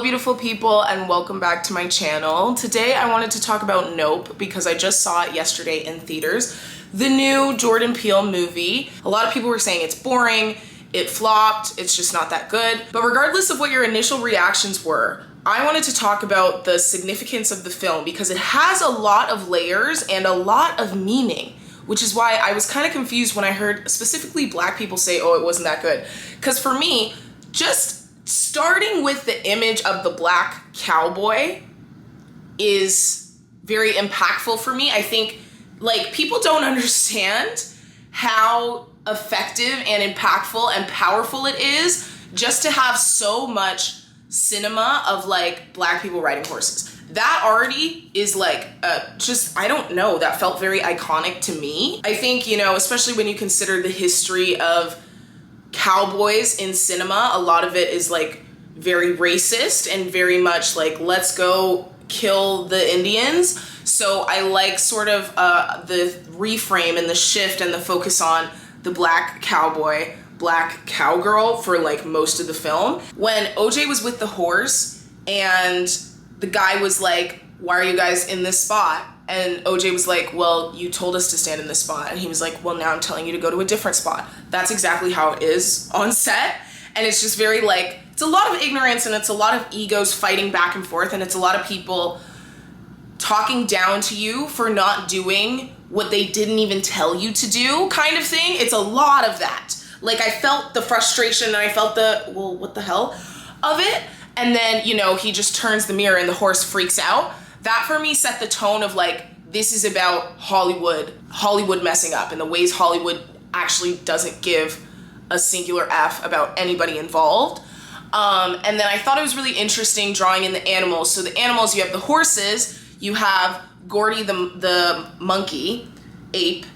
beautiful people, and welcome back to my channel. Today I wanted to talk about Nope because I just saw it yesterday in theaters. The new Jordan Peele movie. A lot of people were saying it's boring, it flopped, it's just not that good. But regardless of what your initial reactions were, I wanted to talk about the significance of the film because it has a lot of layers and a lot of meaning, which is why I was kind of confused when I heard specifically Black people say, oh, it wasn't that good. Because for me, just starting with the image of the Black cowboy is very impactful for me. I think like people don't understand how effective and impactful and powerful it is just to have so much cinema of like Black people riding horses. That already is like just, I don't know, that felt very iconic to me. I think, you know, especially when you consider the history of cowboys in cinema, a lot of it is like very racist and very much like, let's go kill the Indians. So I like sort of the reframe and the shift and the focus on the Black cowboy, Black cowgirl for like most of the film. When OJ was with the horse and the guy was like, why are you guys in this spot? And OJ was like, well, you told us to stand in this spot. And he was like, well, now I'm telling you to go to a different spot. That's exactly how it is on set. And it's just very like, it's a lot of ignorance and it's a lot of egos fighting back and forth. And it's a lot of people talking down to you for not doing what they didn't even tell you to do kind of thing. It's a lot of that. Like I felt the frustration and I felt the, well, what the hell of it. And then, you know, he just turns the mirror and the horse freaks out. That for me set the tone of like, this is about Hollywood messing up and the ways Hollywood actually doesn't give a singular F about anybody involved. And then I thought it was really interesting drawing in the animals. So the animals, you have the horses, you have Gordy the monkey, ape,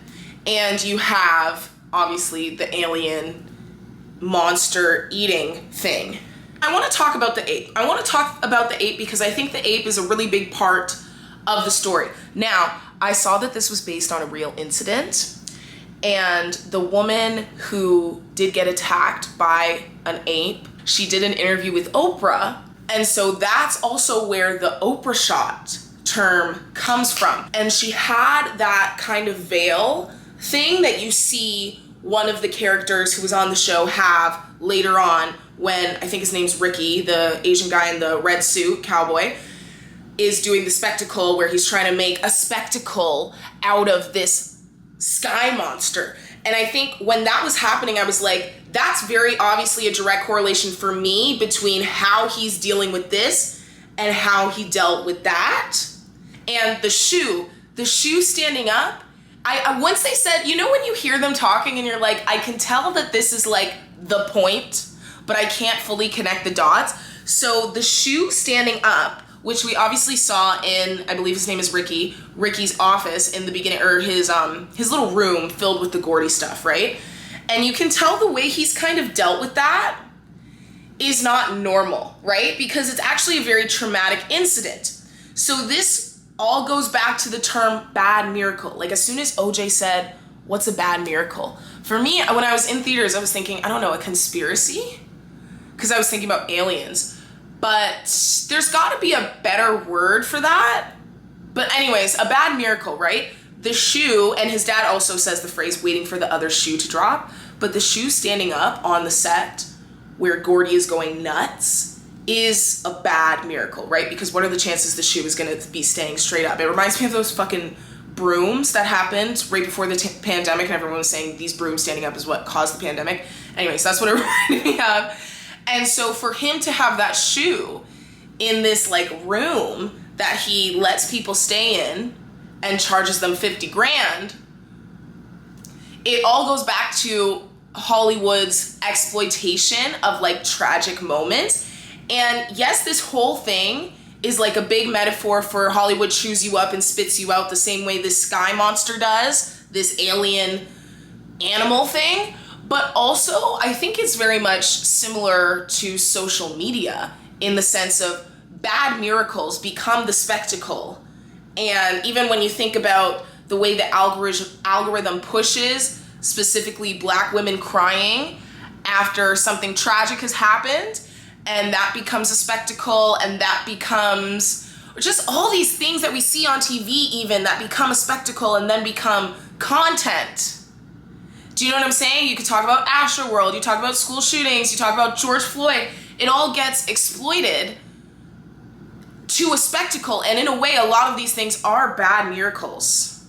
and you have obviously the alien monster eating thing. I want to talk about the ape. I want to talk about the ape because I think the ape is a really big part of the story. Now, I saw that this was based on a real incident, and the woman who did get attacked by an ape, she did an interview with Oprah, and so that's also where the Oprah shot term comes from. And she had that kind of veil thing that you see one of the characters who was on the show have later on when, I think his name's Ricky, the Asian guy in the red suit, cowboy, is doing the spectacle where he's trying to make a spectacle out of this sky monster. And I think when that was happening, I was like, that's very obviously a direct correlation for me between how he's dealing with this and how he dealt with that. And the shoe standing up, I once they said, you know when you hear them talking and you're like, I can tell that this is like the point, but I can't fully connect the dots. So the shoe standing up, which we obviously saw in, I believe his name is Ricky, Ricky's office in the beginning, or his little room filled with the Gordy stuff, right? And you can tell the way he's kind of dealt with that is not normal, right? Because it's actually a very traumatic incident. So this all goes back to the term bad miracle. Like as soon as OJ said, what's a bad miracle? For me, when I was in theaters, I was thinking, I don't know, a conspiracy? Because I was thinking about aliens. But there's got to be a better word for that. But anyways, a bad miracle, right? The shoe, and his dad also says the phrase, waiting for the other shoe to drop. But the shoe standing up on the set where Gordy is going nuts is a bad miracle, right? Because what are the chances the shoe is going to be staying straight up? It reminds me of those fucking brooms that happened right before the pandemic, and everyone was saying these brooms standing up is what caused the pandemic. Anyways, that's what it reminded me of. And so for him to have that shoe in this like room that he lets people stay in and charges them 50 grand, it all goes back to Hollywood's exploitation of like tragic moments. And yes, this whole thing is like a big metaphor for Hollywood chews you up and spits you out the same way this sky monster does, this alien animal thing. But also, I think it's very much similar to social media in the sense of bad miracles become the spectacle. And even when you think about the way the algorithm pushes, specifically Black women crying after something tragic has happened, and that becomes a spectacle, and that becomes just all these things that we see on TV even that become a spectacle and then become content. Do you know what I'm saying? You could talk about Astroworld, you talk about school shootings, you talk about George Floyd. It all gets exploited to a spectacle, and in a way, a lot of these things are bad miracles.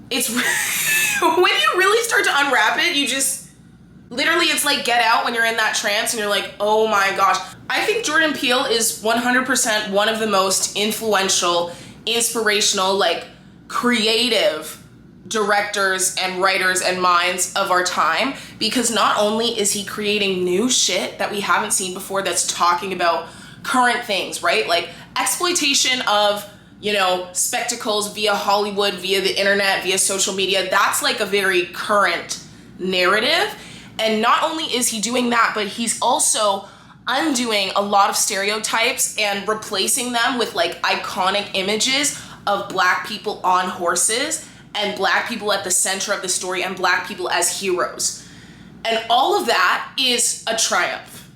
It's when you really start to unwrap it, you just literally, it's like Get Out when you're in that trance and you're like, oh my gosh. I think Jordan Peele is 100% one of the most influential, inspirational, like creative directors and writers and minds of our time, because not only is he creating new shit that we haven't seen before that's talking about current things, right? Like exploitation of, you know, spectacles via Hollywood, via the internet, via social media. That's like a very current narrative. And not only is he doing that, but he's also undoing a lot of stereotypes and replacing them with like iconic images of Black people on horses and Black people at the center of the story and Black people as heroes. And all of that is a triumph.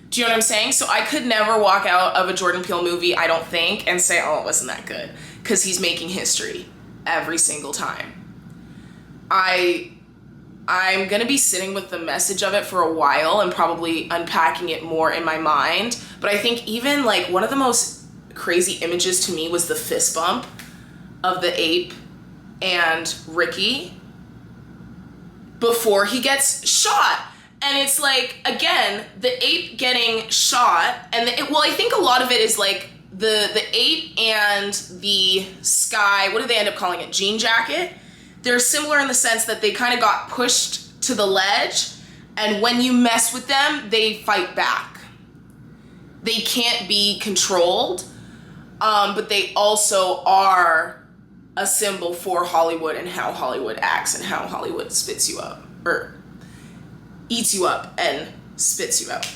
Do you know what I'm saying? So I could never walk out of a Jordan Peele movie, I don't think, and say, oh, it wasn't that good. Because he's making history every single time. I'm gonna be sitting with the message of it for a while and probably unpacking it more in my mind. But I think even like one of the most crazy images to me was the fist bump of the ape and Ricky before he gets shot. And it's like, again, the ape getting shot, and I think a lot of it is like the ape and the sky, what do they end up calling it? Jean jacket. They're similar in the sense that they kind of got pushed to the ledge, and when you mess with them, they fight back. They can't be controlled, but they also are a symbol for Hollywood and how Hollywood acts and how Hollywood spits you up, or eats you up and spits you out,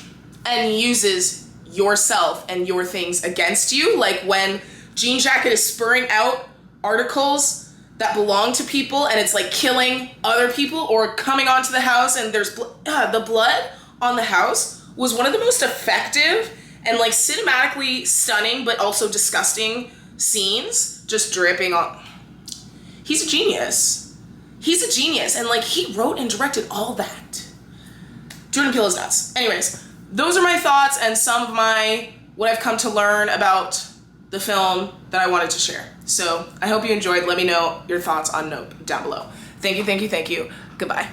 and uses yourself and your things against you. Like when Jean Jacket is spurring out articles that belong to people and it's like killing other people, or coming onto the house and there's the blood on the house was one of the most effective and like cinematically stunning but also disgusting scenes just dripping on. He's a genius. He's a genius, and like he wrote and directed all that. Jordan Peele is nuts. Anyways, those are my thoughts and some of what I've come to learn about the film that I wanted to share. So I hope you enjoyed. Let me know your thoughts on Nope down below. Thank you, thank you, thank you. Goodbye.